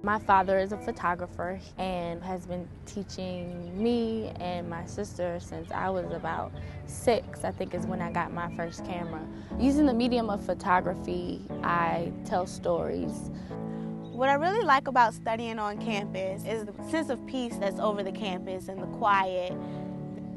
My father is a photographer and has been teaching me and my sister since I was about 6, I think is when I got my first camera. Using the medium of photography, I tell stories. What I really like about studying on campus is the sense of peace that's over the campus and the quiet.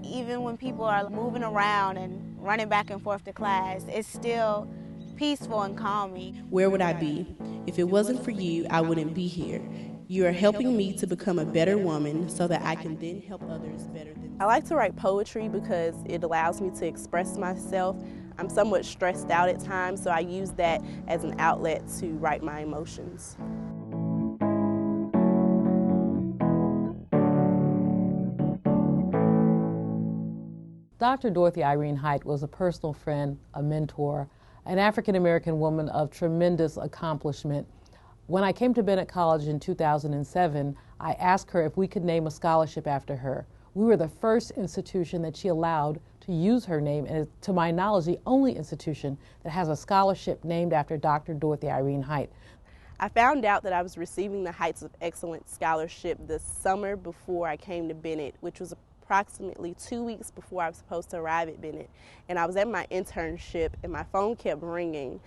Even when people are moving around and running back and forth to class, it's still peaceful and calming. Where would I be? If it wasn't for you, I wouldn't be here. You are helping me to become a better woman so that I can then help others better than me. I like to write poetry because it allows me to express myself. I'm somewhat stressed out at times, so I use that as an outlet to write my emotions. Dr. Dorothy Irene Height was a personal friend, a mentor, an African-American woman of tremendous accomplishment. When I came to Bennett College in 2007, I asked her if we could name a scholarship after her. We were the first institution that she allowed to use her name, and to my knowledge, the only institution that has a scholarship named after Dr. Dorothy Irene Height. I found out that I was receiving the Heights of Excellence Scholarship the summer before I came to Bennett, which was approximately 2 weeks before I was supposed to arrive at Bennett. And I was at my internship and my phone kept ringing,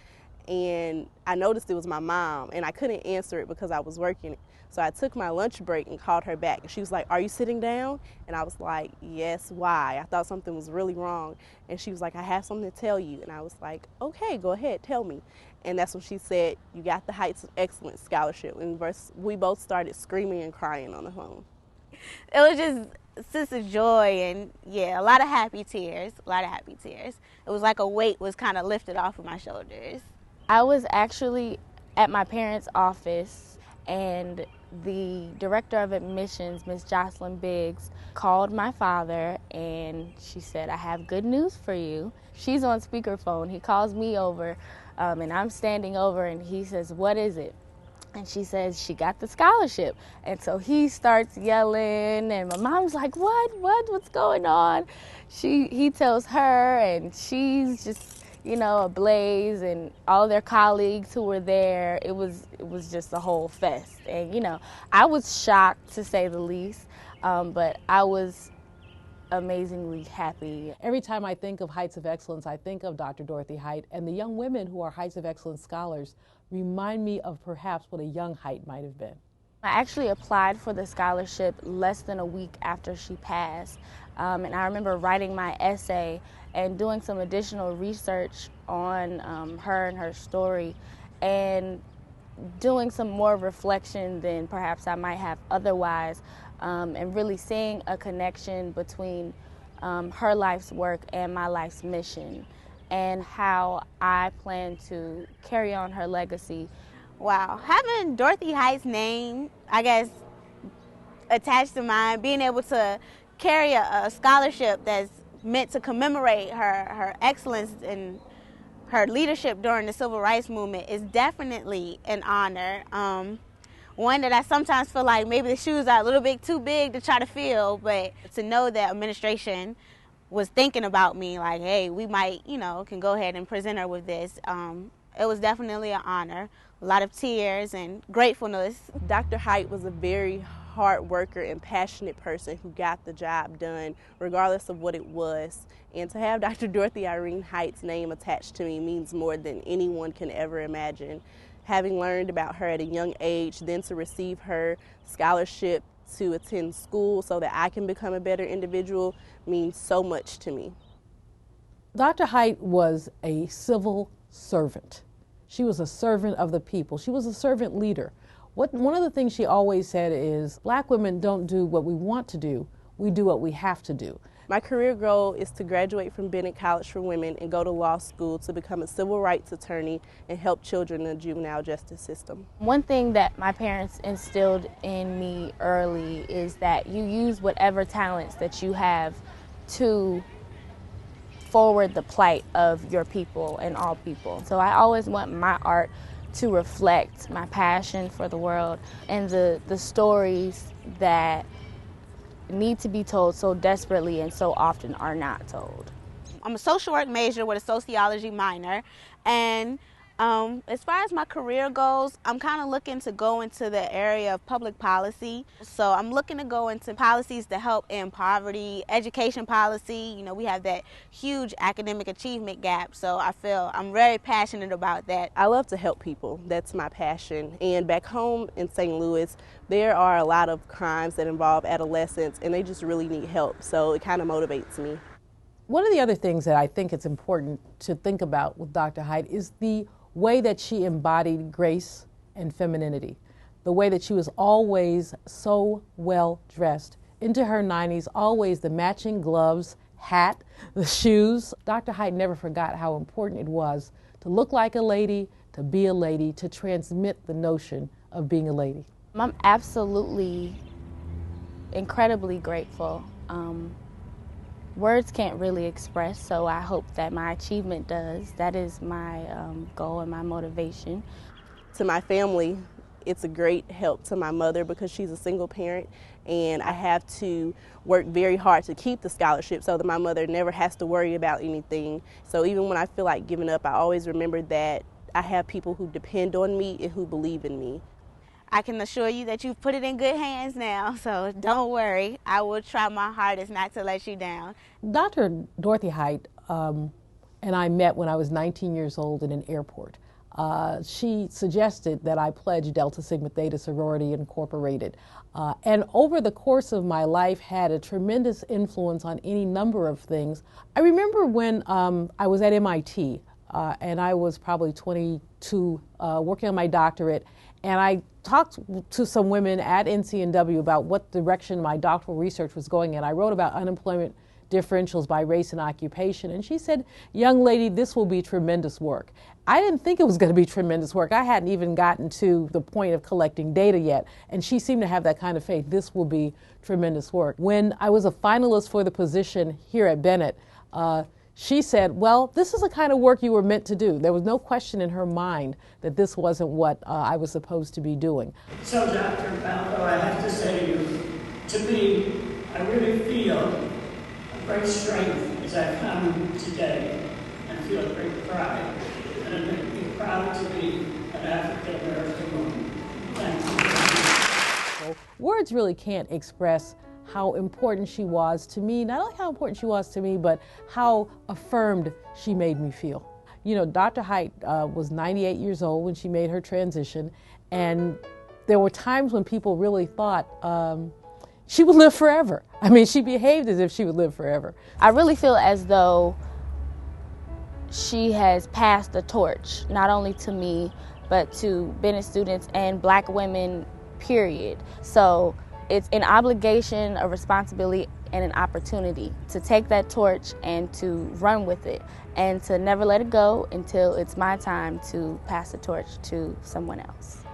and I noticed it was my mom, and I couldn't answer it because I was working. So I took my lunch break and called her back, and she was like, "Are you sitting down?" And I was like, "Yes, why?" I thought something was really wrong. And she was like, "I have something to tell you." And I was like, "Okay, go ahead, tell me." And that's when she said, "You got the Heights of Excellence Scholarship." And we both started screaming and crying on the phone. It was just a sense of joy and, yeah, a lot of happy tears, It was like a weight was kind of lifted off of my shoulders. I was actually at my parents' office, and the director of admissions, Miss Jocelyn Biggs, called my father, and she said, "I have good news for you." She's on speakerphone. He calls me over, and I'm standing over, and he says, "What is it?" And she says, "She got the scholarship." And so he starts yelling, and my mom's like, what's going on? He tells her, and she's just, ablaze, and all their colleagues who were there. It was just a whole fest. And, I was shocked, to say the least, but I was amazingly happy. Every time I think of Heights of Excellence, I think of Dr. Dorothy Height, and the young women who are Heights of Excellence scholars remind me of perhaps what a young Height might have been. I actually applied for the scholarship less than a week after she passed, and I remember writing my essay and doing some additional research on her and her story, and doing some more reflection than perhaps I might have otherwise, and really seeing a connection between her life's work and my life's mission, and how I plan to carry on her legacy. Wow, having Dorothy Height's name, I guess, attached to mine, being able to carry a scholarship that's meant to commemorate her excellence and her leadership during the Civil Rights Movement is definitely an honor. One that I sometimes feel like maybe the shoes are a little bit too big to try to fill, but to know that administration was thinking about me, like, hey, we might, can go ahead and present her with this. It was definitely an honor. A lot of tears and gratefulness. Dr. Height was a very hard worker and passionate person who got the job done, regardless of what it was. And to have Dr. Dorothy Irene Height's name attached to me means more than anyone can ever imagine. Having learned about her at a young age, then to receive her scholarship to attend school so that I can become a better individual means so much to me. Dr. Height was a civil servant. She was a servant of the people. She was a servant leader. One of the things she always said is, Black women don't do what we want to do, we do what we have to do. My career goal is to graduate from Bennett College for Women and go to law school to become a civil rights attorney and help children in the juvenile justice system. One thing that my parents instilled in me early is that you use whatever talents that you have to forward the plight of your people and all people. So I always want my art to reflect my passion for the world and the stories that need to be told so desperately and so often are not told. I'm a social work major with a sociology minor, and As far as my career goes, I'm kind of looking to go into the area of public policy. So I'm looking to go into policies to help end poverty, education policy. You know, we have that huge academic achievement gap. So I feel I'm very passionate about that. I love to help people. That's my passion. And back home in St. Louis, there are a lot of crimes that involve adolescents, and they just really need help. So it kind of motivates me. One of the other things that I think it's important to think about with Dr. Height is the way that she embodied grace and femininity, the way that she was always so well dressed. Into her 90s, always the matching gloves, hat, the shoes. Dr. Height never forgot how important it was to look like a lady, to be a lady, to transmit the notion of being a lady. I'm absolutely incredibly grateful. Words can't really express, so I hope that my achievement does. That is my goal and my motivation. To my family, it's a great help to my mother because she's a single parent, and I have to work very hard to keep the scholarship so that my mother never has to worry about anything. So even when I feel like giving up, I always remember that I have people who depend on me and who believe in me. I can assure you that you've put it in good hands now, so don't worry. I will try my hardest not to let you down. Dr. Dorothy Height and I met when I was 19 years old in an airport. She suggested that I pledge Delta Sigma Theta Sorority Incorporated. And over the course of my life had a tremendous influence on any number of things. I remember when I was at MIT, and I was probably 22, working on my doctorate, and I talked to some women at NCNW about what direction my doctoral research was going in. I wrote about unemployment differentials by race and occupation, and she said, "Young lady, this will be tremendous work." I didn't think it was going to be tremendous work. I hadn't even gotten to the point of collecting data yet, and she seemed to have that kind of faith. This will be tremendous work. When I was a finalist for the position here at Bennett, she said, "Well, this is the kind of work you were meant to do." There was no question in her mind that this wasn't what I was supposed to be doing. So, Dr. Baldo, I have to say to me, I really feel a great strength as I come today and feel great pride. And it makes me proud to be an African-American woman. Thank you. So, words really can't express how important she was to me, not only how important she was to me, but how affirmed she made me feel. You know, Dr. Height was 98 years old when she made her transition, and there were times when people really thought she would live forever. I mean, she behaved as if she would live forever. I really feel as though she has passed the torch, not only to me, but to Bennett students and Black women, period. So it's an obligation, a responsibility, and an opportunity to take that torch and to run with it and to never let it go until it's my time to pass the torch to someone else.